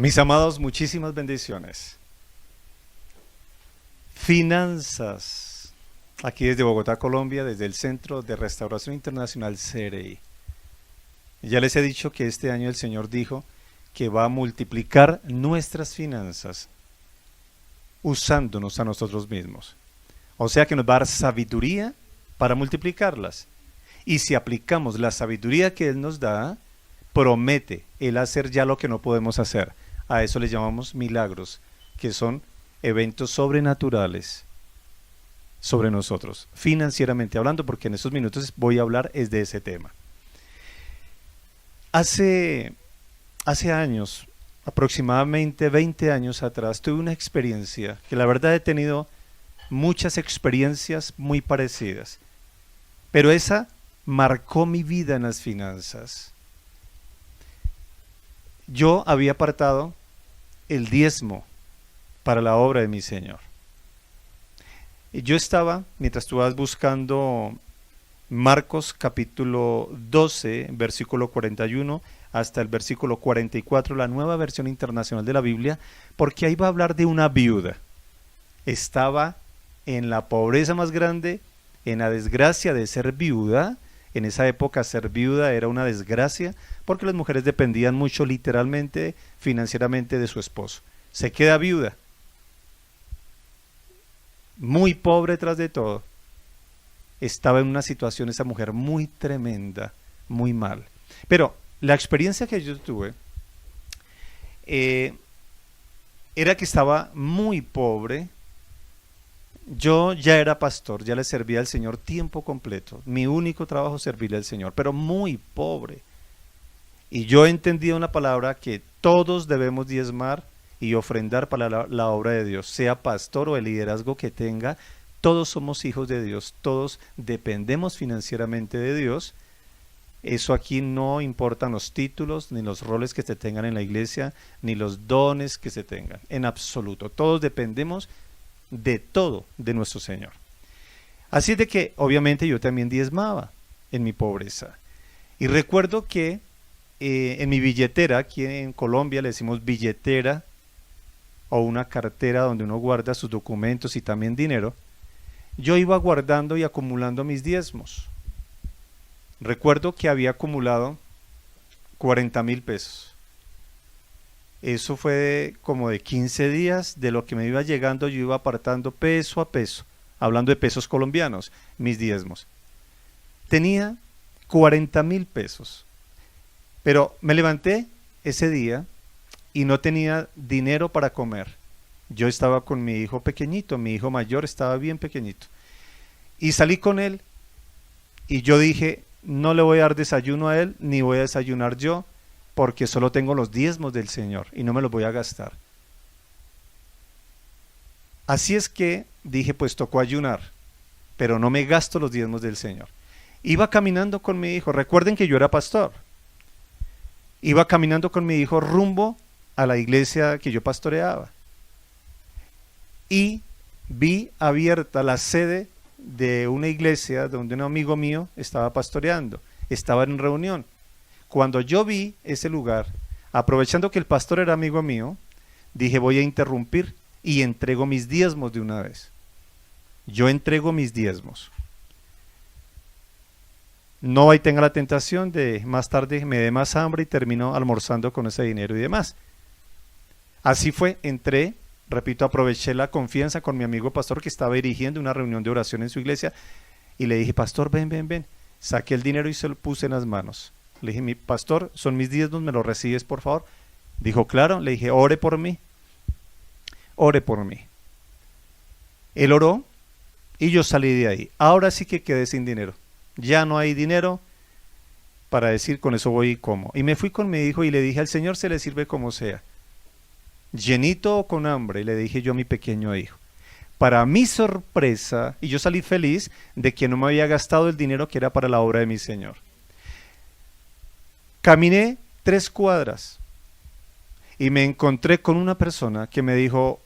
Mis amados, muchísimas bendiciones. Finanzas. Aquí desde Bogotá, Colombia, desde el Centro de Restauración Internacional CRI. Ya les he dicho que este año el Señor dijo que va a multiplicar nuestras finanzas usándonos a nosotros mismos. O sea que nos va a dar sabiduría para multiplicarlas. Y si aplicamos la sabiduría que Él nos da, promete Él hacer ya lo que no podemos hacer. A eso le llamamos milagros, que son eventos sobrenaturales sobre nosotros, financieramente hablando, porque en estos minutos voy a hablar es de ese tema. Hace años, aproximadamente 20 años atrás, tuve una experiencia, que la verdad he tenido muchas experiencias muy parecidas, pero esa marcó mi vida en las finanzas. Yo había apartado el diezmo para la obra de mi Señor. Yo estaba, mientras tú vas buscando Marcos capítulo 12, versículo 41 hasta el versículo 44, la nueva versión internacional de la Biblia, porque ahí va a hablar de una viuda. Estaba en la pobreza más grande, en la desgracia de ser viuda. En esa época ser viuda era una desgracia porque las mujeres dependían mucho literalmente, financieramente de su esposo. Se queda viuda, muy pobre tras de todo. Estaba en una situación esa mujer muy tremenda, muy mal. Pero la experiencia que yo tuve era que estaba muy pobre. Yo ya era pastor, ya le servía al Señor tiempo completo. Mi único trabajo es servirle al Señor, pero muy pobre. Y yo entendía una palabra que todos debemos diezmar y ofrendar para la obra de Dios, sea pastor o el liderazgo que tenga. Todos somos hijos de Dios, todos dependemos financieramente de Dios. Eso aquí no importan los títulos, ni los roles que se tengan en la iglesia, ni los dones que se tengan, en absoluto. Todos dependemos de todo de nuestro Señor. Así de que obviamente yo también diezmaba en mi pobreza. Y recuerdo que en mi billetera, aquí en Colombia le decimos billetera o una cartera donde uno guarda sus documentos y también dinero, yo iba guardando y acumulando mis diezmos. Recuerdo que había acumulado 40,000 pesos. Eso fue como de 15 días, de lo que me iba llegando yo iba apartando peso a peso, hablando de pesos colombianos, mis diezmos. Tenía 40,000 pesos, pero me levanté ese día y no tenía dinero para comer. Yo estaba con mi hijo pequeñito, mi hijo mayor estaba bien pequeñito. Y salí con él y yo dije, no le voy a dar desayuno a él, ni voy a desayunar yo, porque solo tengo los diezmos del Señor y no me los voy a gastar. Así es que dije, pues tocó ayunar, pero no me gasto los diezmos del Señor. Iba caminando con mi hijo, recuerden que yo era pastor. Iba caminando con mi hijo rumbo a la iglesia que yo pastoreaba. Y vi abierta la sede de una iglesia donde un amigo mío estaba pastoreando, estaba en reunión. Cuando yo vi ese lugar, aprovechando que el pastor era amigo mío, dije voy a interrumpir y entrego mis diezmos de una vez. Yo entrego mis diezmos. No ahí tenga la tentación de más tarde me dé más hambre y termino almorzando con ese dinero y demás. Así fue, entré, repito, aproveché la confianza con mi amigo pastor que estaba dirigiendo una reunión de oración en su iglesia y le dije, pastor, ven. Saqué el dinero y se lo puse en las manos. Le dije, mi pastor, son mis diezmos, ¿me los recibes por favor? Dijo, claro. Le dije, ore por mí. Él oró y yo salí de ahí. Ahora sí que quedé sin dinero. Ya no hay dinero para decir con eso voy y como. Y me fui con mi hijo y le dije, al Señor se le sirve como sea. Llenito o con hambre, le dije yo a mi pequeño hijo. Para mi sorpresa, y yo salí feliz de que no me había gastado el dinero que era para la obra de mi Señor. Caminé 3 cuadras y me encontré con una persona que me dijo,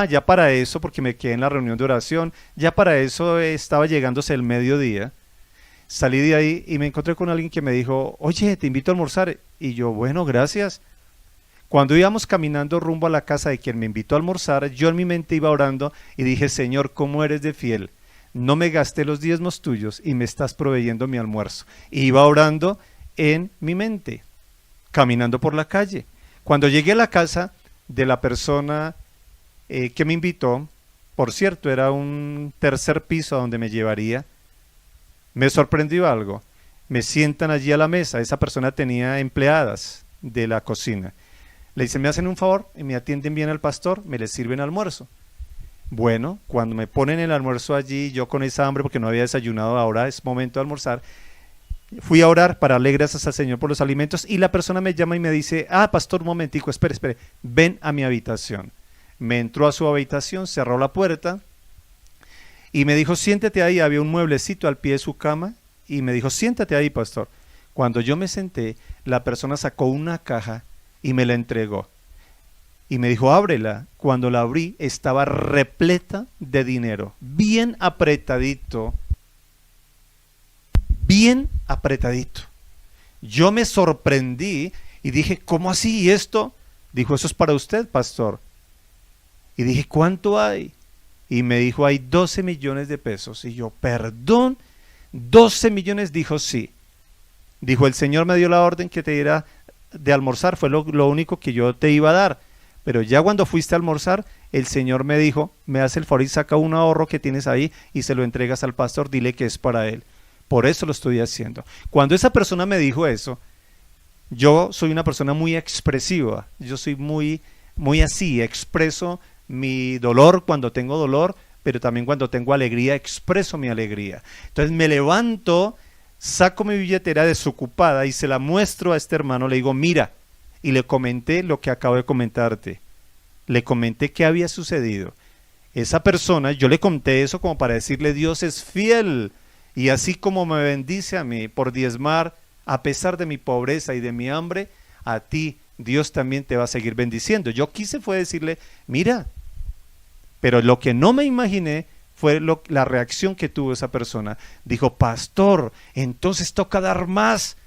ya para eso, porque me quedé en la reunión de oración, ya para eso estaba llegándose el mediodía. Salí de ahí y me encontré con alguien que me dijo, oye, te invito a almorzar. Y yo, bueno, gracias. Cuando íbamos caminando rumbo a la casa de quien me invitó a almorzar, yo en mi mente iba orando y dije, Señor, ¿cómo eres de fiel? No me gasté los diezmos tuyos y me estás proveyendo mi almuerzo. Y iba orando en mi mente, caminando por la calle. Cuando llegué a la casa de la persona que me invitó, por cierto, era un tercer piso a donde me llevaría, me sorprendió algo. Me sientan allí a la mesa, esa persona tenía empleadas de la cocina. Le dicen, ¿me hacen un favor? Y me atienden bien al pastor, me les sirven almuerzo. Bueno, cuando me ponen el almuerzo allí, yo con esa hambre, porque no había desayunado, ahora es momento de almorzar, fui a orar para darle gracias al Señor por los alimentos y la persona me llama y me dice, pastor, un momentico, espere, ven a mi habitación. Me entró a su habitación, cerró la puerta y me dijo, siéntate ahí, había un mueblecito al pie de su cama y me dijo, siéntate ahí, pastor. Cuando yo me senté, la persona sacó una caja y me la entregó. Y me dijo, ábrela. Cuando la abrí, estaba repleta de dinero, bien apretadito. Bien apretadito. Yo me sorprendí y dije, ¿cómo así? ¿Y esto? Dijo, eso es para usted, pastor. Y dije, ¿cuánto hay? Y me dijo, hay 12 millones de pesos. Y yo, perdón, 12 millones, dijo, sí. Dijo, el Señor me dio la orden que te diera de almorzar, fue lo único que yo te iba a dar. Pero ya cuando fuiste a almorzar, el Señor me dijo, me hace el favor y saca un ahorro que tienes ahí y se lo entregas al pastor, dile que es para él. Por eso lo estoy haciendo. Cuando esa persona me dijo eso, yo soy una persona muy expresiva, yo soy muy así, expreso mi dolor cuando tengo dolor, pero también cuando tengo alegría, expreso mi alegría. Entonces me levanto, saco mi billetera desocupada y se la muestro a este hermano, le digo, mira, y le comenté lo que acabo de comentarte. Le comenté qué había sucedido. Esa persona, yo le conté eso como para decirle, Dios es fiel. Y así como me bendice a mí por diezmar, a pesar de mi pobreza y de mi hambre, a ti Dios también te va a seguir bendiciendo. Yo quise fue decirle, mira, pero lo que no me imaginé fue la reacción que tuvo esa persona. Dijo, pastor, entonces toca dar más.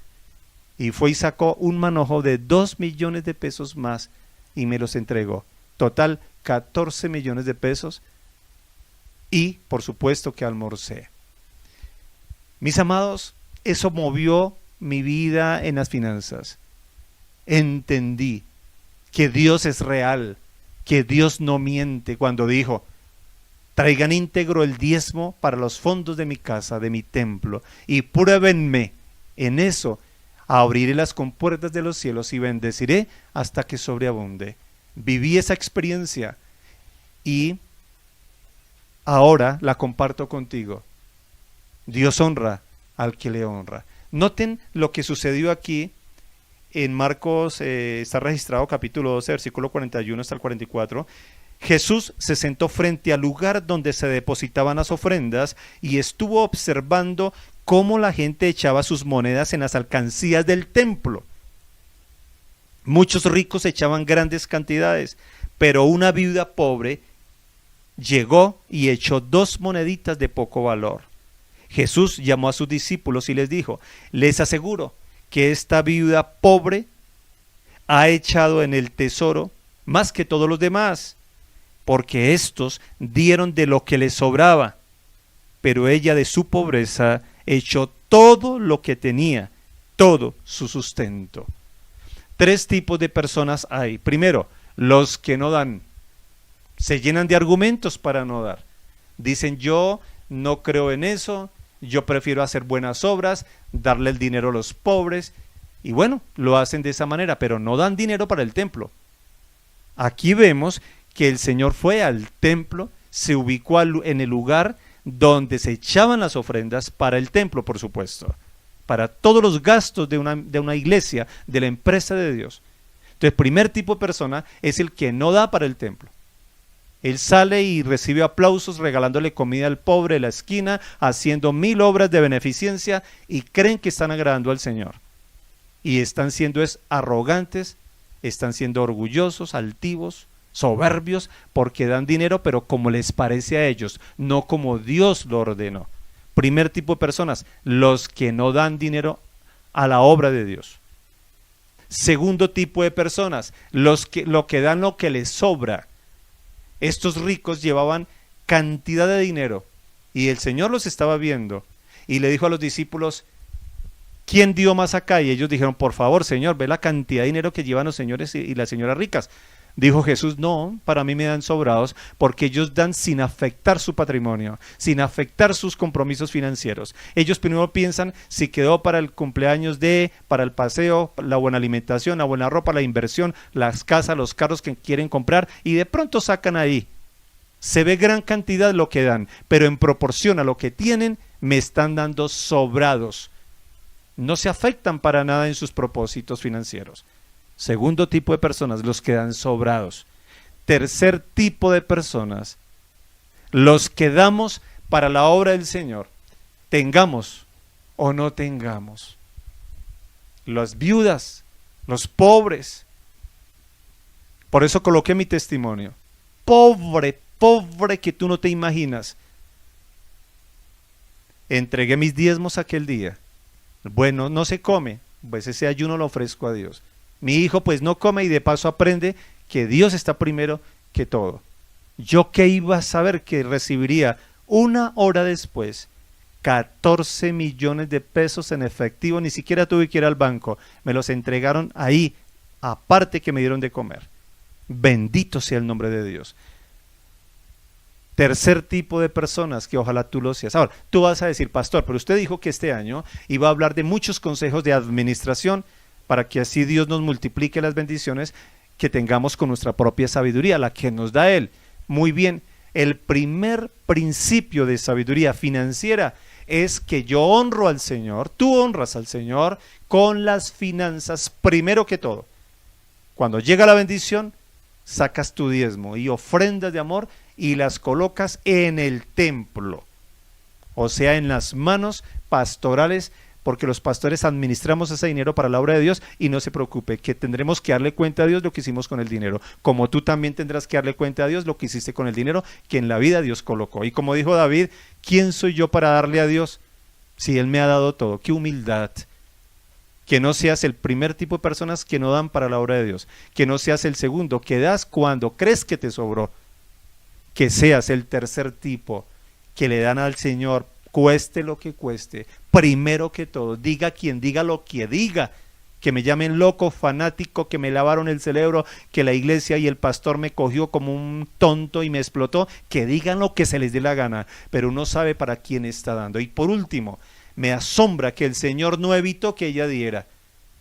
Y fue y sacó un manojo de 2 millones de pesos más y me los entregó. Total, 14 millones de pesos y por supuesto que almorcé. Mis amados, eso movió mi vida en las finanzas. Entendí que Dios es real, que Dios no miente cuando dijo, traigan íntegro el diezmo para los fondos de mi casa, de mi templo, y pruébenme en eso. Abriré las compuertas de los cielos y bendeciré hasta que sobreabunde. Viví esa experiencia y ahora la comparto contigo. Dios honra al que le honra. Noten lo que sucedió aquí en Marcos, está registrado capítulo 12, versículo 41 hasta el 44. Jesús se sentó frente al lugar donde se depositaban las ofrendas y estuvo observando cómo la gente echaba sus monedas en las alcancías del templo. Muchos ricos echaban grandes cantidades, pero una viuda pobre llegó y echó 2 moneditas de poco valor. Jesús llamó a sus discípulos y les dijo, les aseguro que esta viuda pobre ha echado en el tesoro más que todos los demás, porque éstos dieron de lo que les sobraba, pero ella de su pobreza echó todo lo que tenía, todo su sustento. 3 tipos de personas hay. Primero, los que no dan. Se llenan de argumentos para no dar. Dicen, yo no creo en eso, yo prefiero hacer buenas obras, darle el dinero a los pobres. Y bueno, lo hacen de esa manera, pero no dan dinero para el templo. Aquí vemos que el Señor fue al templo, se ubicó en el lugar donde se echaban las ofrendas para el templo, por supuesto, para todos los gastos de una iglesia, de la empresa de Dios. Entonces, el primer tipo de persona es el que no da para el templo. Él sale y recibe aplausos regalándole comida al pobre de la esquina, haciendo 1000 obras de beneficencia y creen que están agradando al Señor. Y están siendo arrogantes, están siendo orgullosos, altivos, soberbios, porque dan dinero, pero como les parece a ellos, no como Dios lo ordenó. Primer tipo de personas, los que no dan dinero a la obra de Dios. Segundo tipo de personas, lo que dan lo que les sobra. Estos ricos llevaban cantidad de dinero y el Señor los estaba viendo y le dijo a los discípulos, ¿quién dio más acá? Y ellos dijeron, por favor, Señor, ve la cantidad de dinero que llevan los señores y las señoras ricas. Dijo Jesús, no, para mí me dan sobrados, porque ellos dan sin afectar su patrimonio, sin afectar sus compromisos financieros. Ellos primero piensan si quedó para el cumpleaños para el paseo, la buena alimentación, la buena ropa, la inversión, las casas, los carros que quieren comprar, y de pronto sacan ahí. Se ve gran cantidad lo que dan, pero en proporción a lo que tienen, me están dando sobrados. No se afectan para nada en sus propósitos financieros. Segundo tipo de personas, los que dan sobrados. Tercer tipo de personas, los que damos para la obra del Señor, tengamos o no tengamos. Las viudas, los pobres. Por eso coloqué mi testimonio. Pobre, pobre que tú no te imaginas. Entregué mis diezmos aquel día. Bueno, no se come, pues ese ayuno lo ofrezco a Dios. Mi hijo pues no come y de paso aprende que Dios está primero que todo. Yo qué iba a saber que recibiría una hora después 14 millones de pesos en efectivo, ni siquiera tuve que ir al banco, me los entregaron ahí, aparte que me dieron de comer. Bendito sea el nombre de Dios. Tercer tipo de personas que ojalá tú lo seas. Ahora, tú vas a decir, pastor, pero usted dijo que este año iba a hablar de muchos consejos de administración para que así Dios nos multiplique las bendiciones que tengamos con nuestra propia sabiduría, la que nos da Él. Muy bien, el primer principio de sabiduría financiera es que yo honro al Señor, tú honras al Señor con las finanzas primero que todo. Cuando llega la bendición, sacas tu diezmo y ofrendas de amor y las colocas en el templo, o sea, en las manos pastorales, porque los pastores administramos ese dinero para la obra de Dios y no se preocupe, que tendremos que darle cuenta a Dios lo que hicimos con el dinero, como tú también tendrás que darle cuenta a Dios lo que hiciste con el dinero que en la vida Dios colocó. Y como dijo David, ¿quién soy yo para darle a Dios si Él me ha dado todo? ¡Qué humildad! Que no seas el primer tipo de personas que no dan para la obra de Dios, que no seas el segundo, que das cuando crees que te sobró, que seas el tercer tipo, que le dan al Señor, cueste lo que cueste, primero que todo, diga quien diga lo que diga, que me llamen loco, fanático, que me lavaron el cerebro, que la iglesia y el pastor me cogió como un tonto y me explotó, que digan lo que se les dé la gana, pero uno sabe para quién está dando. Y por último, me asombra que el Señor no evitó que ella diera.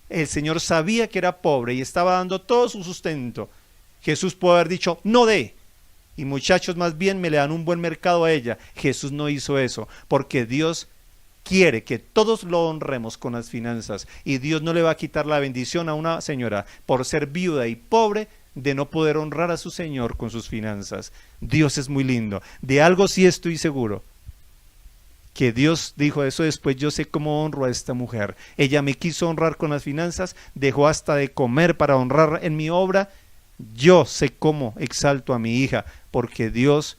El Señor sabía que era pobre y estaba dando todo su sustento. Jesús puede haber dicho, no dé. Y muchachos, más bien me le dan un buen mercado a ella. Jesús no hizo eso, porque Dios quiere que todos lo honremos con las finanzas. Y Dios no le va a quitar la bendición a una señora por ser viuda y pobre de no poder honrar a su Señor con sus finanzas. Dios es muy lindo. De algo sí estoy seguro, que Dios dijo eso después, yo sé cómo honro a esta mujer. Ella me quiso honrar con las finanzas, dejó hasta de comer para honrar en mi obra. Yo sé cómo exalto a mi hija, porque Dios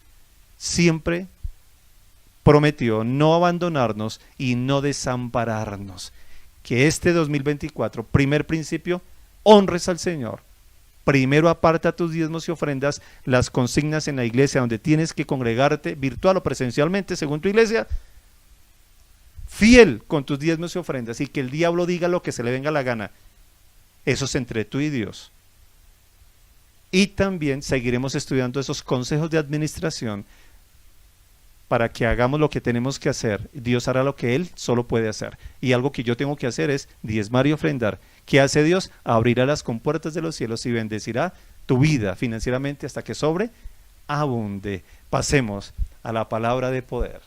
siempre prometió no abandonarnos y no desampararnos. Que este 2024, primer principio, honres al Señor. Primero aparta tus diezmos y ofrendas, las consignas en la iglesia donde tienes que congregarte, virtual o presencialmente, según tu iglesia. Fiel con tus diezmos y ofrendas, y que el diablo diga lo que se le venga la gana. Eso es entre tú y Dios. Y también seguiremos estudiando esos consejos de administración para que hagamos lo que tenemos que hacer. Dios hará lo que Él solo puede hacer. Y algo que yo tengo que hacer es diezmar y ofrendar. ¿Qué hace Dios? Abrirá las compuertas de los cielos y bendecirá tu vida financieramente hasta que sobre abunde. Pasemos a la palabra de poder.